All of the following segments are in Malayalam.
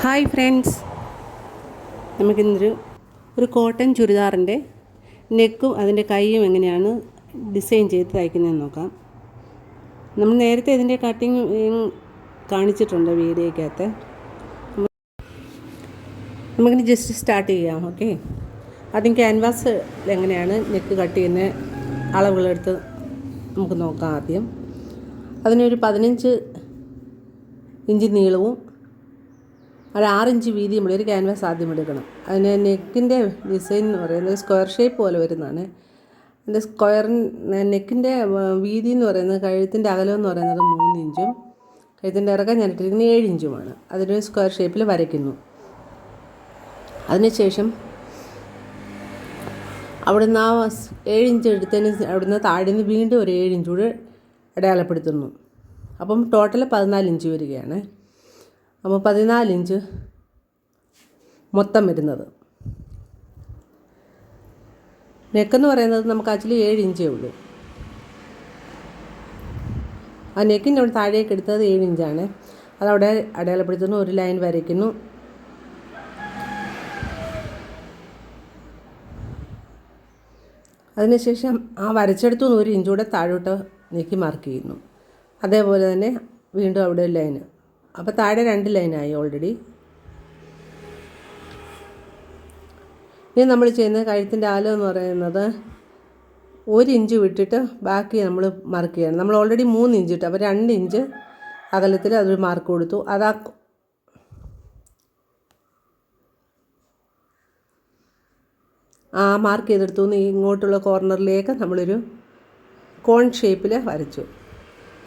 ഹായ് ഫ്രണ്ട്സ്, നമുക്കിന്നൊരു കോട്ടൺ ചുരിദാറിൻ്റെ നെക്കും അതിൻ്റെ കൈയും എങ്ങനെയാണ് ഡിസൈൻ ചെയ്ത് തയ്ക്കുന്നതെന്ന് നോക്കാം. നമ്മൾ നേരത്തെ ഇതിൻ്റെ കട്ടിങ് കാണിച്ചിട്ടുണ്ട് വീഡിയോയ്ക്കകത്ത്. നമുക്കിനി ജസ്റ്റ് സ്റ്റാർട്ട് ചെയ്യാം. ഓക്കെ, ആദ്യം ക്യാൻവാസ് എങ്ങനെയാണ് നെക്ക് കട്ട് ചെയ്യുന്ന അളവുകളെടുത്ത് നമുക്ക് നോക്കാം. ആദ്യം അതിനൊരു 15 ഇഞ്ച് നീളവും ഒരു 6 ഇഞ്ച് വീതിയുമുള്ള ഒരു ക്യാൻവാസ് ആദ്യം എടുക്കണം. അതിന് നെക്കിൻ്റെ ഡിസൈൻ എന്ന് പറയുന്നത് സ്ക്വയർ ഷേപ്പ് പോലെ വരുന്നതാണ്. അതിൻ്റെ നെക്കിൻ്റെ വീതി എന്ന് പറയുന്നത്, കഴുത്തിൻ്റെ അകലം എന്ന് പറയുന്നത് 3 ഇഞ്ചും കഴുത്തിൻ്റെ ഇറക്കം ഞാനിട്ടിരിക്കുന്നത് 7 ഇഞ്ചുമാണ്. അതിനൊരു സ്ക്വയർ ഷേപ്പിൽ വരയ്ക്കുന്നു. അതിനുശേഷം അവിടുന്ന് ആ 7 ഇഞ്ച് എടുത്തതിന് അവിടുന്ന് താഴെ നിന്ന് വീണ്ടും ഒരു 7 ഇഞ്ച് കൂടെ അടയാളപ്പെടുത്തുന്നു. അപ്പം ടോട്ടൽ 14 ഇഞ്ച് വരികയാണ്. അപ്പോൾ 14 ഇഞ്ച് മൊത്തം വരുന്നത്. നെക്കെന്ന് പറയുന്നത് നമുക്ക് ആക്ച്വലി 7 ഇഞ്ചേ ഉള്ളൂ. ആ നെക്കിൻ്റെ അവിടെ താഴേക്ക് എടുത്തത് 7 ഇഞ്ചാണ്. അതവിടെ അടയാളപ്പെടുത്തുന്നു, ഒരു ലൈൻ വരയ്ക്കുന്നു. അതിനുശേഷം ആ വരച്ചെടുത്തു നിന്ന് 1 ഇഞ്ച് കൂടെ താഴോട്ട് നെക്കി മാർക്ക് ചെയ്യുന്നു. അതേപോലെ തന്നെ വീണ്ടും അവിടെ ഒരു ലൈന്. അപ്പോൾ താഴെ 2 ലൈനായി ഓൾറെഡി. ഇനി നമ്മൾ ചെയ്യുന്നത് കഴുത്തിൻ്റെ അകലം എന്ന് പറയുന്നത് 1 ഇഞ്ച് വിട്ടിട്ട് ബാക്കി നമ്മൾ മാർക്ക് ചെയ്യണം. നമ്മൾ ഓൾറെഡി 3 ഇഞ്ച് ഇട്ട്, അപ്പോൾ 2 ഇഞ്ച് അകലത്തിൽ അതൊരു മാർക്ക് കൊടുത്തു. ആ മാർക്ക് ചെയ്തെടുത്തു ഇങ്ങോട്ടുള്ള കോർണറിലേക്ക് നമ്മളൊരു കോൺ ഷേപ്പിൽ വരച്ചു.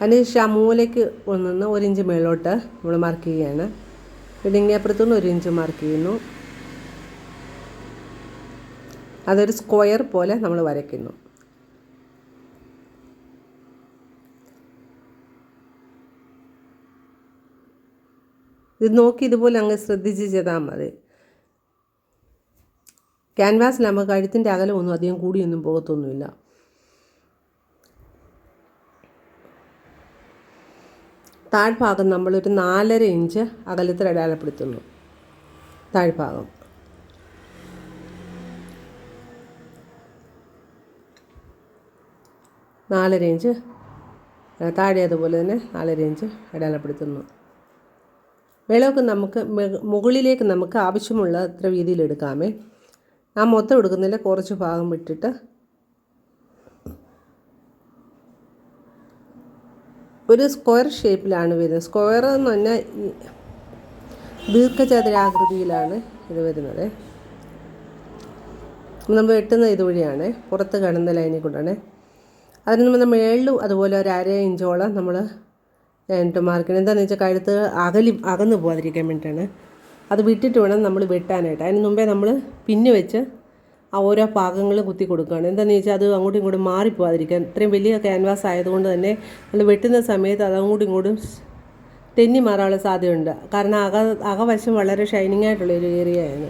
അതിനുശേഷം ആ മൂലയ്ക്ക് നിന്ന് 1 ഇഞ്ച് മേലോട്ട് നമ്മൾ മാർക്ക് ചെയ്യുകയാണ്. പിന്നെ ഇങ്ങേപ്പുറത്തുനിന്ന് 1 ഇഞ്ച് മാർക്ക് ചെയ്യുന്നു. അതൊരു സ്ക്വയർ പോലെ നമ്മൾ വരയ്ക്കുന്നു. ഇത് നോക്കി ഇതുപോലെ അങ്ങ് ശ്രദ്ധിച്ച് ചെയ്താൽ മതി. ക്യാൻവാസിലാകുമ്പോൾ കഴുത്തിൻ്റെ അകലമൊന്നും അധികം കൂടിയൊന്നും പോകത്തൊന്നുമില്ല. താഴ്ഭാഗം നമ്മളൊരു 4.5 ഇഞ്ച് അകലത്തിൽ അടയാളപ്പെടുത്തുന്നു. താഴ്ഭാഗം 4.5 ഇഞ്ച്, താഴെ അതുപോലെ തന്നെ 4.5 ഇഞ്ച് അടയാളപ്പെടുത്തുന്നു. വെളവൊക്കെ നമുക്ക് മുകളിലേക്ക് നമുക്ക് ആവശ്യമുള്ള അത്ര വീതിയിലെടുക്കാമേ. ആ മൊത്തം എടുക്കുന്നില്ല, കുറച്ച് ഭാഗം വിട്ടിട്ട് ഒരു സ്ക്വയർ ഷേപ്പിലാണ് വരുന്നത്. സ്ക്വയർ എന്ന് പറഞ്ഞാൽ ദീർഘചതുരാകൃതിയിലാണ് ഇത് വരുന്നത്. നമ്മൾ വെട്ടുന്ന ഇതുവഴിയാണ്, പുറത്ത് കാണുന്ന ലൈനിൽ കൊണ്ടാണ്. അതിന് നമ്മൾ മേളിലും അതുപോലെ ഒരു 1/2 ഇഞ്ചോളം നമ്മൾ മാർക്ക് ചെയ്യണം. എന്താണെന്ന് വെച്ചാൽ കഴുത്ത് അകന്നു പോകാതിരിക്കാൻ വേണ്ടിയിട്ടാണ്. അത് വിട്ടിട്ട് വേണം നമ്മൾ വെട്ടാനായിട്ട്. അതിന് മുമ്പേ നമ്മൾ പിന്ന് വെച്ച് ആ ഓരോ ഭാഗങ്ങൾ കുത്തി കൊടുക്കുകയാണ്. എന്താണെന്ന് വെച്ചാൽ അത് അങ്ങോട്ടും ഇങ്ങോട്ടും മാറിപ്പോകാതിരിക്കാൻ. ഇത്രയും വലിയ ക്യാൻവാസ് ആയതുകൊണ്ട് തന്നെ നമ്മൾ വെട്ടുന്ന സമയത്ത് അത് അങ്ങോട്ടും ഇങ്ങോട്ടും തെന്നി മാറാനുള്ള സാധ്യതയുണ്ട്. കാരണം അകവശം വളരെ ഷൈനിങ് ആയിട്ടുള്ളൊരു ഏരിയയാണ്.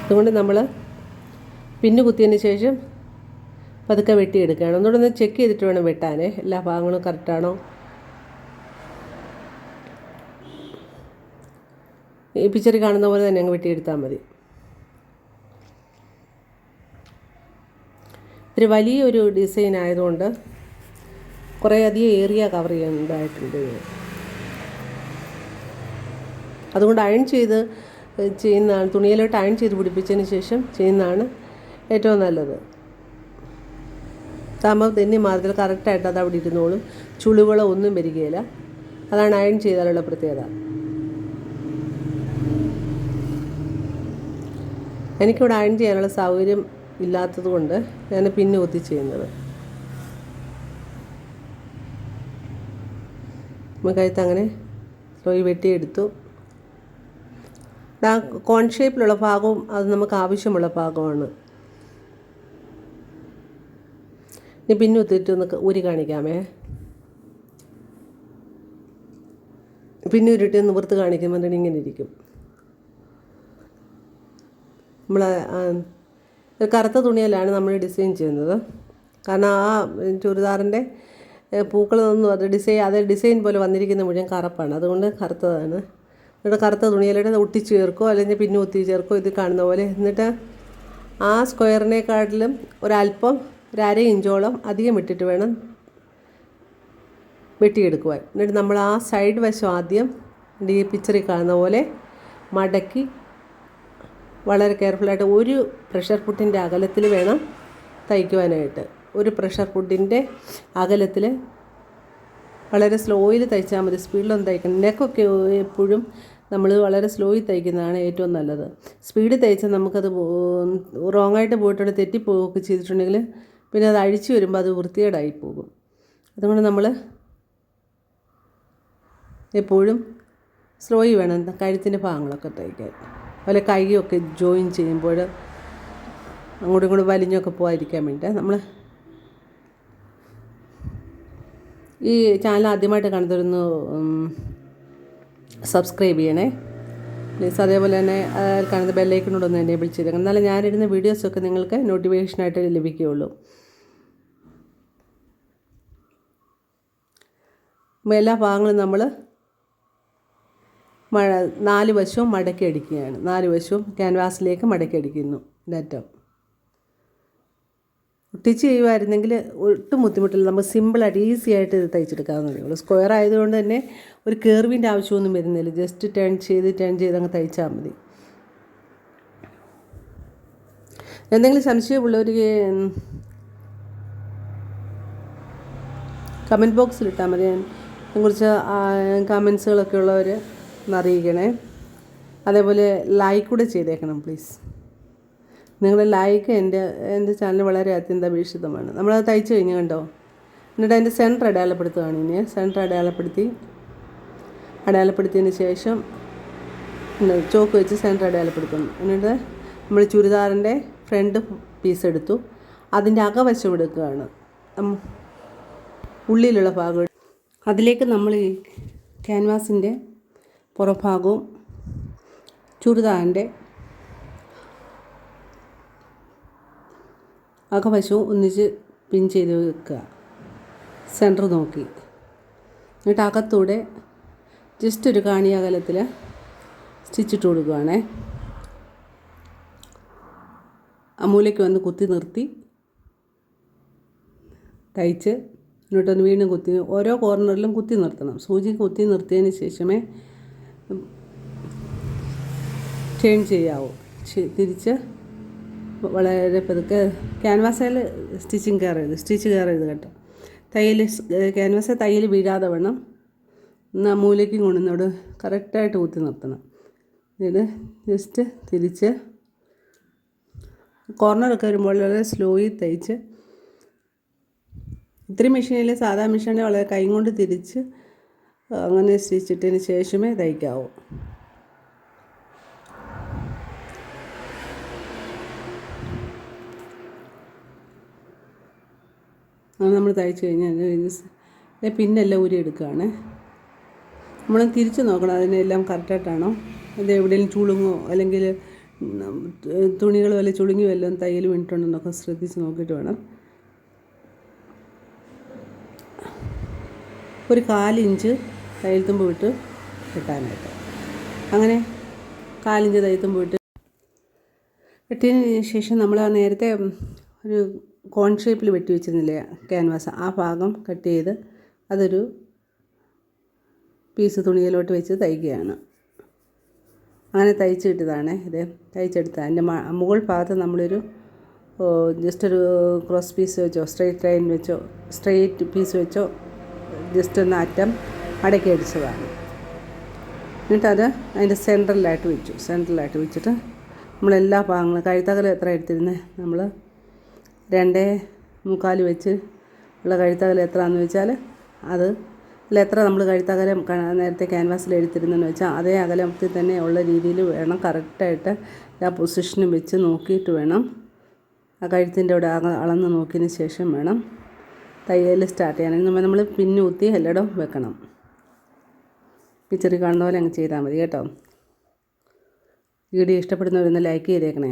അതുകൊണ്ട് നമ്മൾ പിന്ന് കുത്തിയതിന് ശേഷം പതുക്കെ വെട്ടിയെടുക്കുകയാണ്. ഒന്നുകൂടെ ഒന്ന് ചെക്ക് ചെയ്തിട്ട് വേണം വെട്ടാൻ, എല്ലാ ഭാഗങ്ങളും കറക്റ്റാണോ. ഈ പിക്ചറിൽ കാണുന്ന പോലെ തന്നെ അങ്ങ് വെട്ടിയെടുത്താൽ മതി. ഇത്തിരി വലിയൊരു ഡിസൈൻ ആയതുകൊണ്ട് കുറേ അധികം ഏരിയ കവർ ചെയ്യേണ്ടതായിട്ടുണ്ട്. അതുകൊണ്ട് അയൺ ചെയ്ത് ചെയ്യുന്നതാണ്, തുണിയിലോട്ട് അയൺ ചെയ്ത് പിടിപ്പിച്ചതിന് ശേഷം ചെയ്യുന്നതാണ് ഏറ്റവും നല്ലത്. താമ്പം തെന്നി മാർഗത്തിൽ കറക്റ്റായിട്ട് അത് അവിടെ ഇരുന്നോളും, ചുളിവുകളോ ഒന്നും വരികയില്ല. അതാണ് അയൺ ചെയ്താലുള്ള പ്രത്യേകത. എനിക്കിവിടെ അയൺ ചെയ്യാനുള്ള സൗകര്യം ഇല്ലാത്തത് കൊണ്ട് ഞാൻ പിന്ന് കുത്തി ചെയ്യുന്നത്. കഴുത്ത് അങ്ങനെ സ്ലോയി വെട്ടിയെടുത്തു. ആ കോൺ ഷേപ്പിലുള്ള ഭാഗവും അത് നമുക്ക് ആവശ്യമുള്ള ഭാഗമാണ്. ഇനി പിന്ന് കുത്തിയിട്ട് ഒന്ന് ഊരി കാണിക്കാമേ. പിന്നെ ഉരുട്ടി നിവൃത്ത് കാണിക്കുമ്പോൾ ഇങ്ങനെ ഇരിക്കും. നമ്മൾ കറുത്ത തുണിയിലാണ് നമ്മൾ ഡിസൈൻ ചെയ്യുന്നത്. കാരണം ആ ചുരിദാറിൻ്റെ പൂക്കളൊന്നും അത് ഡിസൈൻ പോലെ വന്നിരിക്കുന്ന മുഴുവൻ കറുപ്പാണ്. അതുകൊണ്ട് കറുത്തതാണ്. എന്നിട്ട് കറുത്ത തുണിയിലിട്ട് ഒട്ടിച്ച് ചേർക്കോ അല്ലെങ്കിൽ പിന്നെ ഒത്തി ചേർക്കോ ഇത് കാണുന്ന പോലെ. എന്നിട്ട് ആ സ്ക്വയറിനെക്കാട്ടിലും ഒരല്പം ഒരു 1/2 ഇഞ്ചോളം അധികം ഇട്ടിട്ട് വേണം വെട്ടിയെടുക്കുവാൻ. എന്നിട്ട് നമ്മൾ ആ സൈഡ് വശം ആദ്യം ഈ പിക്ചറിൽ കാണുന്ന പോലെ മടക്കി വളരെ കെയർഫുള്ളായിട്ട് ഒരു പ്രഷർ പുട്ടിൻ്റെ അകലത്തിൽ വേണം തയ്ക്കുവാനായിട്ട്. ഒരു പ്രഷർ പുട്ടിൻ്റെ അകലത്തിൽ വളരെ സ്ലോയിൽ തയ്ച്ചാൽ മതി, സ്പീഡിലൊന്നും തയ്ക്കണം. നെക്കൊക്കെ എപ്പോഴും നമ്മൾ വളരെ സ്ലോയിൽ തയ്ക്കുന്നതാണ് ഏറ്റവും നല്ലത്. സ്പീഡിൽ തയ്ച്ചാൽ നമുക്കത് റോങ്ങായിട്ട് പോയിട്ടുണ്ടെങ്കിൽ തെറ്റിപ്പോവുകയൊക്കെ ചെയ്തിട്ടുണ്ടെങ്കിൽ പിന്നെ അത് അഴിച്ചു വരുമ്പോൾ അത് വൃത്തികേടായി പോകും. അതുകൊണ്ട് നമ്മൾ എപ്പോഴും സ്ലോയിൽ വേണം കഴുത്തിൻ്റെ ഭാഗങ്ങളൊക്കെ തയ്ക്കാൻ. അതുപോലെ കൈയൊക്കെ ജോയിൻ ചെയ്യുമ്പോൾ അങ്ങോട്ടും ഇങ്ങോട്ടും വലിഞ്ഞൊക്കെ പോകാതിരിക്കാൻ വേണ്ടി നമ്മൾ ഈ ചാനൽ ആദ്യമായിട്ട് കാണുന്നവരൊന്ന് സബ്സ്ക്രൈബ് ചെയ്യണേ പ്ലീസ്. അതേപോലെ തന്നെ കാണുന്ന ബെല്ലൈക്കനോടൊന്ന് എനേബിൾ ചെയ്തേക്കണം, എന്നാലും ഞാനിടുന്ന വീഡിയോസൊക്കെ നിങ്ങൾക്ക് നോട്ടിഫിക്കേഷനായിട്ട് ലഭിക്കുകയുള്ളൂ. എല്ലാ ഭാഗങ്ങളും നമ്മൾ 4 വശവും മടക്കി അടിക്കുകയാണ്. 4 വശവും ക്യാൻവാസിലേക്ക് മടക്കി അടിക്കുന്നു. ഡാറ്റം ഒട്ടിച്ച് ചെയ്യുമായിരുന്നെങ്കിൽ ഒട്ടും ബുദ്ധിമുട്ടില്ല, നമുക്ക് സിമ്പിളായിട്ട് ഈസി ആയിട്ട് ഇത് തയ്ച്ചെടുക്കാവുന്നതേ ഉള്ളൂ. സ്ക്വയർ ആയതുകൊണ്ട് തന്നെ ഒരു കർവിൻ്റെ ആവശ്യമൊന്നും വരുന്നില്ല, ജസ്റ്റ് ടേൺ ചെയ്ത് അങ്ങ് തയ്ച്ചാൽ മതി. എന്തെങ്കിലും സംശയമുള്ളവർ കമൻറ്റ് ബോക്സിലിട്ടാൽ മതി. അതിനെക്കുറിച്ച് കമൻസുകളൊക്കെ ഉള്ളവർ അറിയിക്കണേ. അതേപോലെ ലൈക്ക് കൂടെ ചെയ്തേക്കണം പ്ലീസ്. നിങ്ങളുടെ ലൈക്ക് എൻ്റെ ചാനൽ വളരെ അത്യന്താപേക്ഷിതമാണ്. നമ്മളത് തയ്ച്ച് കഴിഞ്ഞ് കണ്ടോ. എന്നിട്ട് അതിൻ്റെ സെൻറ്റർ അടയാളപ്പെടുത്തുകയാണ്. ഇനി സെൻറ്റർ അടയാളപ്പെടുത്തിയതിന് ശേഷം ചോക്ക് വെച്ച് സെൻറ്റർ അടയാളപ്പെടുത്തുന്നു. എന്നിട്ട് നമ്മൾ ചുരിദാറിൻ്റെ ഫ്രണ്ട് പീസ് എടുത്തു, അതിൻ്റെ അകവശം എടുക്കുകയാണ്, ഉള്ളിലുള്ള ഭാഗം. അതിലേക്ക് നമ്മൾ ഈ ക്യാൻവാസിൻ്റെ പുറഭാഗവും ചുരിദാറിൻ്റെ അകവശവും ഒന്നിച്ച് പിൻ ചെയ്ത് വെക്കുക, സെൻറ്റർ നോക്കി. എന്നിട്ട് അകത്തൂടെ ജസ്റ്റ് ഒരു കാണി അകലത്തിൽ സ്റ്റിച്ചിട്ട് കൊടുക്കുകയാണേ. ആ മൂലയ്ക്ക് വന്ന് കുത്തി നിർത്തി തയ്ച്ച് എന്നിട്ടൊന്ന് വീണ്ടും കുത്തി ഓരോ കോർണറിലും കുത്തി നിർത്തണം. സൂചി കുത്തി നിർത്തിയതിന് ശേഷമേ ടേൺ ചെയ്യാവൂ. തിരിച്ച് വളരെ പതുക്കെ ക്യാൻവാസിൽ സ്റ്റിച്ച് കയറരുത് കേട്ടോ. ക്യാൻവാസിൽ തയ്യൽ വീഴാതെ വേണം. എന്നാൽ മൂലയ്ക്കും കൊണ്ടുവന്നോട് കറക്റ്റായിട്ട് കുത്തി നിർത്തണം. ഇത് ജസ്റ്റ് തിരിച്ച് കോർണറൊക്കെ വരുമ്പോൾ വളരെ സ്ലോയിൽ തയ്ച്ച്, ഇത്തിരി മെഷീനിൽ സാധാ മെഷീനിൽ വളരെ കൈ കൊണ്ട് തിരിച്ച് അങ്ങനെ സ്റ്റിച്ചിട്ടതിന് ശേഷമേ തയ്ക്കാവൂ. അത് നമ്മൾ തയ്ച്ച് കഴിഞ്ഞാൽ പിന്നെല്ലാം ഊരി എടുക്കുകയാണ്. നമ്മൾ തിരിച്ച് നോക്കണം അതിനെല്ലാം കറക്റ്റായിട്ടാണോ, അത് എവിടെയെങ്കിലും ചുളുങ്ങോ അല്ലെങ്കിൽ തുണികൾ വല്ല ചുളുങ്ങി വല്ലതും തയ്യൽ വീണിട്ടുണ്ടെന്നൊക്കെ ശ്രദ്ധിച്ച് നോക്കിയിട്ട് വേണം. ഒരു 1/4 ഇഞ്ച് തയ്യൽ തുമ്പ് വിട്ട് വെട്ടാനായിട്ട്. അങ്ങനെ 1/4 ഇഞ്ച് തയ്യൽ തുമ്പ് വിട്ട് വെട്ടിയതിന് ശേഷം നമ്മൾ ആ നേരത്തെ ഒരു കോൺ ഷേപ്പിൽ വെട്ടി വെച്ചിരുന്നില്ലേ ക്യാൻവാസ്, ആ ഭാഗം കട്ട് ചെയ്ത് അതൊരു പീസ് തുണിയിലോട്ട് വെച്ച് തയ്ക്കുകയാണ്. അങ്ങനെ തയ്ച്ച് കിട്ടിയതാണ് ഇത്. തയ്ച്ചെടുത്ത അതിൻ്റെ മുകൾ ഭാഗത്ത് നമ്മളൊരു ജസ്റ്റ് ഒരു ക്രോസ് പീസ് വെച്ചോ സ്ട്രെയിറ്റ് പീസ് വെച്ചോ ജസ്റ്റ് ഒന്ന് അറ്റം മടക്കി അടിച്ചതാണ്. എന്നിട്ടത് അതിൻ്റെ സെൻട്രലായിട്ട് വെച്ചിട്ട് നമ്മളെല്ലാ ഭാഗങ്ങളും കഴുത്തകലം എത്ര എടുത്തിരുന്നത് നമ്മൾ 2.25 വെച്ച് ഉള്ള കഴുത്തകലം എത്രയാണെന്ന് വെച്ചാൽ അത് എത്ര നമ്മൾ കഴുത്തകലം നേരത്തെ ക്യാൻവാസിൽ എടുത്തിരുന്നെന്ന് വെച്ചാൽ അതേ അകലത്തിൽ തന്നെ ഉള്ള രീതിയിൽ വേണം കറക്റ്റായിട്ട് ആ പൊസിഷനും വെച്ച് നോക്കിയിട്ട് വേണം ആ കഴുത്തിൻ്റെ അവിടെ അളന്ന് നോക്കിയതിന് ശേഷം വേണം തയ്യൽ സ്റ്റാർട്ട് ചെയ്യാൻ. നമ്മൾ പിന്നു കുത്തി എല്ലായിടവും വെക്കണം. പിക്ചറിൽ കാണുന്ന പോലെ അങ്ങ് ചെയ്താൽ മതി കേട്ടോ. വീഡിയോ ഇഷ്ടപ്പെടുന്നവരൊന്ന് ലൈക്ക് ചെയ്തേക്കണേ.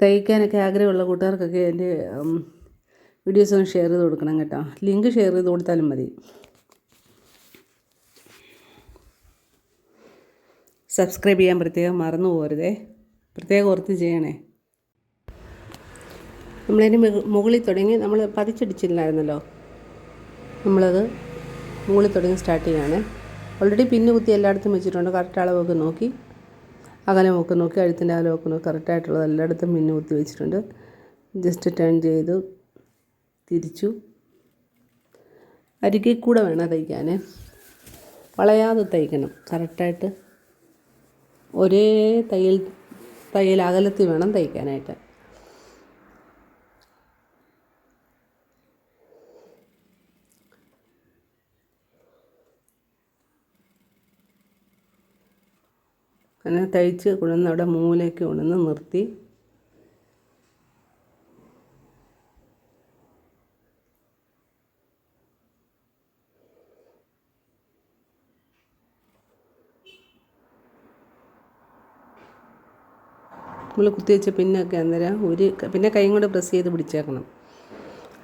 തയ്ക്കാനൊക്കെ ആഗ്രഹമുള്ള കൂട്ടുകാർക്കൊക്കെ എൻ്റെ വീഡിയോസ് ഒന്ന് ഷെയർ ചെയ്ത് കൊടുക്കണം കേട്ടോ. ലിങ്ക് ഷെയർ ചെയ്ത് കൊടുത്താലും മതി. സബ്സ്ക്രൈബ് ചെയ്യാൻ പ്രത്യേകം മറന്നു പോകരുതേ, പ്രത്യേകം ഓർത്ത് ചെയ്യണേ. നമ്മളതിന് മുകളിൽ തുടങ്ങി നമ്മൾ പതിച്ചടിച്ചില്ലായിരുന്നല്ലോ, നമ്മളത് മുകളിൽ തുടങ്ങി സ്റ്റാർട്ട് ചെയ്യുകയാണ്. ഓൾറെഡി പിന്ന് കുത്തി എല്ലായിടത്തും വെച്ചിട്ടുണ്ട്. കറക്റ്റ് അളവൊക്കെ നോക്കി, അകലമൊക്കെ നോക്കി, കഴുത്തിൻ്റെ അകലമൊക്കെ നോക്കി കറക്റ്റായിട്ടുള്ളത് എല്ലായിടത്തും പിന്ന് കുത്തി വെച്ചിട്ടുണ്ട്. ജസ്റ്റ് ടേൺ ചെയ്തു തിരിച്ചു. അരികിൽ കൂടെ വേണം തയ്ക്കാൻ, വളയാതെ തയ്ക്കണം. കറക്റ്റായിട്ട് ഒരേ തയ്യൽ അകലത്തിൽ വേണം തയ്ക്കാനായിട്ട്. അങ്ങനെ തയ്ച്ച് കൊണ്ടുവന്ന് അവിടെ മൂലയ്ക്ക് കൊണ്ടുവന്ന് നിർത്തി. നമ്മൾ കുത്തിവെച്ച പിന്നൊക്കെ അന്നേരം പിന്നെ കൈ കൊണ്ട് പ്രസ് ചെയ്ത് പിടിച്ചേക്കണം,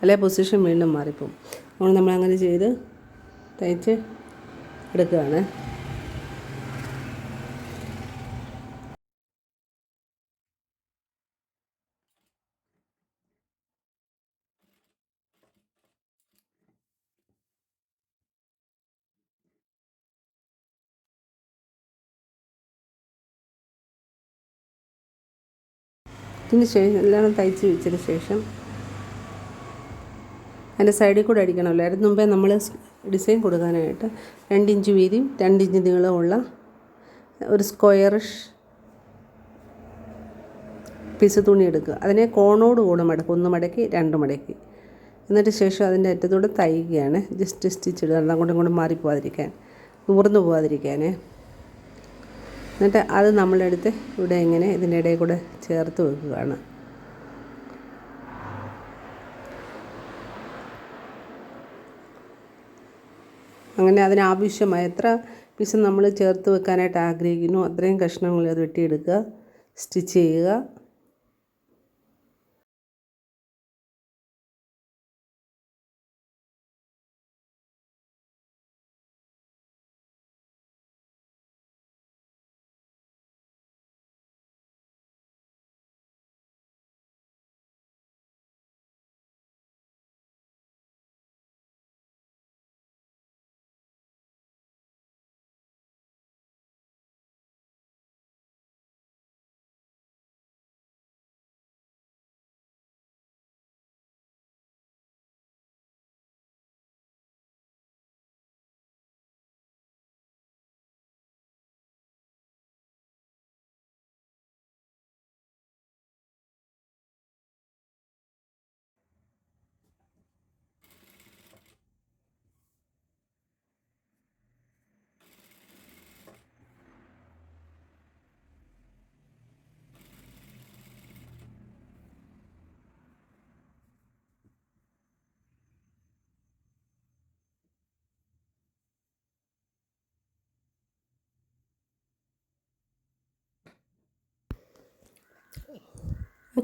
അല്ലെ പൊസിഷൻ വീണ്ടും മാറിപ്പോവും. അതുകൊണ്ട് നമ്മളങ്ങനെ ചെയ്ത് തയ്ച്ച് എടുക്കുകയാണ്. ഇതിന് ശേഷം എല്ലാം തയ്ച്ച് വെച്ചതിന് ശേഷം അതിൻ്റെ സൈഡിൽ കൂടെ അടിക്കണമല്ലോ. അതിന് മുമ്പേ നമ്മൾ ഡിസൈൻ കൊടുക്കാനായിട്ട് 2 ഇഞ്ച് വീതിയും 2 ഇഞ്ച് നീളമുള്ള ഒരു സ്ക്വയറിഷ് പീസ് തുണി എടുക്കുക. അതിനെ കോണോട് കൂടെ മടക്കുക, 1 മടക്കി 2 മടക്കി. എന്നിട്ട് ശേഷം അതിൻ്റെ അറ്റത്തോടെ തയ്യുകയാണ്. ജസ്റ്റ് സ്റ്റിച്ച് ഇടുക, അങ്ങോട്ടും ഇങ്ങോട്ടും മാറിപ്പോകാതിരിക്കാൻ, നുകർന്നു പോകാതിരിക്കാൻ. എന്നിട്ട് അത് നമ്മളെടുത്ത് ഇവിടെ ഇങ്ങനെ ഇതിൻ്റെ ഇടയിൽ കൂടെ ചേർത്ത് വെക്കുകയാണ്. അങ്ങനെ അതിനാവശ്യമായ എത്ര പീസ് നമ്മൾ ചേർത്ത് വെക്കാനായിട്ട് ആഗ്രഹിക്കുന്നു അത്രയും കഷ്ണങ്ങൾ അത് വെട്ടിയെടുക്കുക, സ്റ്റിച്ച് ചെയ്യുക.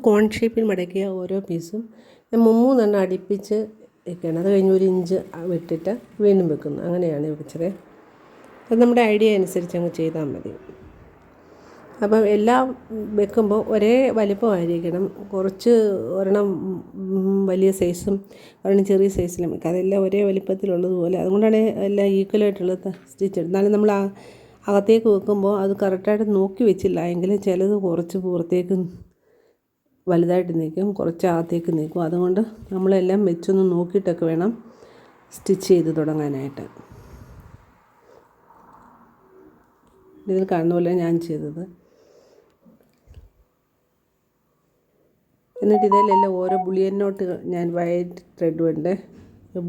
കോൺ ഷേപ്പിൽ മടക്കിയ ഓരോ പീസും ഞാൻ 3 അടുപ്പിച്ച് വെക്കണം. അത് കഴിഞ്ഞ് 1 ഇഞ്ച് വിട്ടിട്ട് വീണ്ടും വെക്കുന്നു. അങ്ങനെയാണ് വെച്ചത്. അത് നമ്മുടെ ഐഡിയ അനുസരിച്ച് അങ്ങ് ചെയ്താൽ മതി. അപ്പം എല്ലാം വെക്കുമ്പോൾ ഒരേ വലിപ്പമായിരിക്കണം. കുറച്ച് ഒരെണ്ണം വലിയ സൈസും ഒരെണ്ണം ചെറിയ സൈസിലും വെക്കുക. അതെല്ലാം ഒരേ വലിപ്പത്തിലുള്ളതുപോലെ. അതുകൊണ്ടാണ് എല്ലാം ഈക്വലായിട്ടുള്ള സ്റ്റിച്ച്. എന്നാലും നമ്മൾ അകത്തേക്ക് വെക്കുമ്പോൾ അത് കറക്റ്റായിട്ട് നോക്കി വെച്ചില്ല എങ്കിൽ ചിലത് കുറച്ച് പുറത്തേക്ക് വലുതായിട്ട് നിൽക്കും, കുറച്ച് അകത്തേക്ക് നിൽക്കും. അതുകൊണ്ട് നമ്മളെല്ലാം വെച്ചൊന്ന് നോക്കിയിട്ടൊക്കെ വേണം സ്റ്റിച്ച് ചെയ്ത് തുടങ്ങാനായിട്ട്. ഇതിൽ കാണുന്ന പോലെ ഞാൻ ചെയ്തത്. എന്നിട്ട് ഇതിലെല്ലാം ഓരോ ബുള്ളിയൻ നോട്ട് ഞാൻ വൈറ്റ് ത്രെഡ് കൊണ്ട്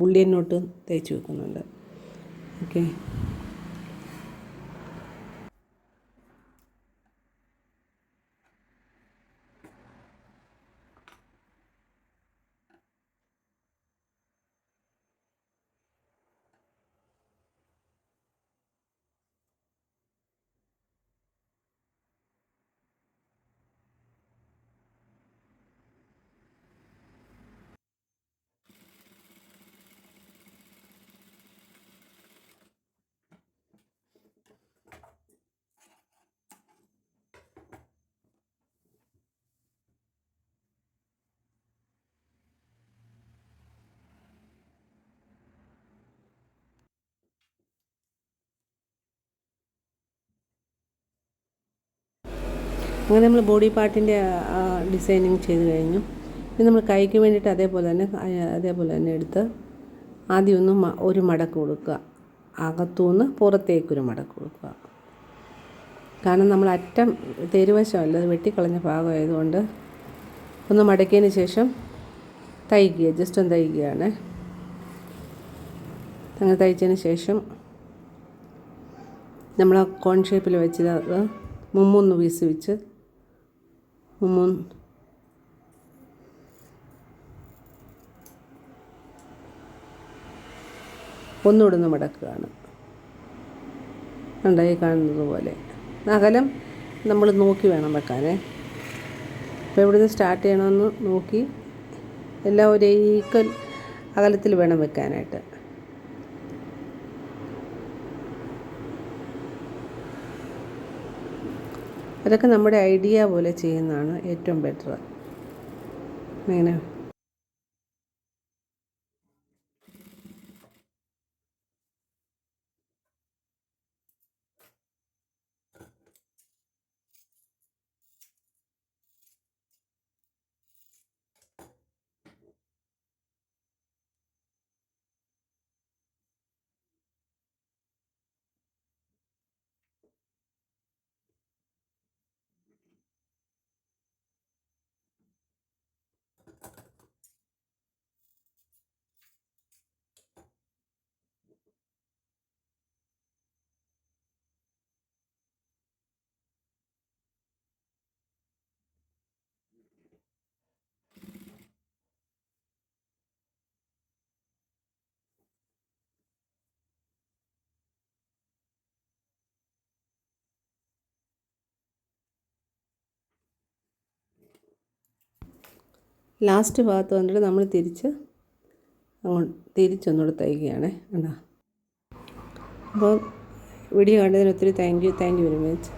ബുള്ളിയൻ നോട്ട് തയ്ച്ച് വെക്കുന്നുണ്ട്. ഓക്കെ, അങ്ങനെ നമ്മൾ ബോഡി പാർട്ടിൻ്റെ ഡിസൈനിങ് ചെയ്ത് കഴിഞ്ഞു. ഇനി നമ്മൾ കൈക്ക് വേണ്ടിയിട്ട് അതേപോലെ തന്നെ എടുത്ത് ആദ്യം ഒന്ന് ഒരു മടക്ക് കൊടുക്കുക, അകത്തുനിന്ന് പുറത്തേക്കൊരു മടക്ക് കൊടുക്കുക. കാരണം നമ്മൾ അറ്റം തെരുവശമല്ല, അത് വെട്ടിക്കളഞ്ഞ ഭാഗമായതുകൊണ്ട് ഒന്ന് മടക്കിയതിന് ശേഷം തയ്ക്കുക, ജസ്റ്റ് ഒന്ന് തയ്ക്കുകയാണ്. അങ്ങനെ തയ്ച്ചതിന് ശേഷം നമ്മൾ ആ കോൺ ഷേപ്പിൽ വെച്ചത് മുമ്മൂന്ന് പീസ് വെച്ച് ഒന്നുകൂടെ മടക്കുകയാണ്. ഉണ്ടായി കാണുന്നത് പോലെ അകലം നമ്മൾ നോക്കി വേണം വെക്കാനേ. അപ്പോൾ ഇവിടുന്ന് സ്റ്റാർട്ട് ചെയ്യണമെന്ന് നോക്കി എല്ലാം ഒരേ ഈക്വൽ അകലത്തിൽ വേണം വെക്കാനായിട്ട്. അതൊക്കെ നമ്മുടെ ഐഡിയ പോലെ ചെയ്യുന്നതാണ് ഏറ്റവും ബെറ്റർ. അങ്ങനെ ലാസ്റ്റ് ഭാഗത്ത് വന്നിട്ട് നമ്മൾ തിരിച്ചൊന്നുകൂടെ തയ്ക്കുകയാണ്. കണ്ടോ? അപ്പോൾ വീഡിയോ കണ്ടതിന് ഒത്തിരി താങ്ക് യു വെരി മച്ച്.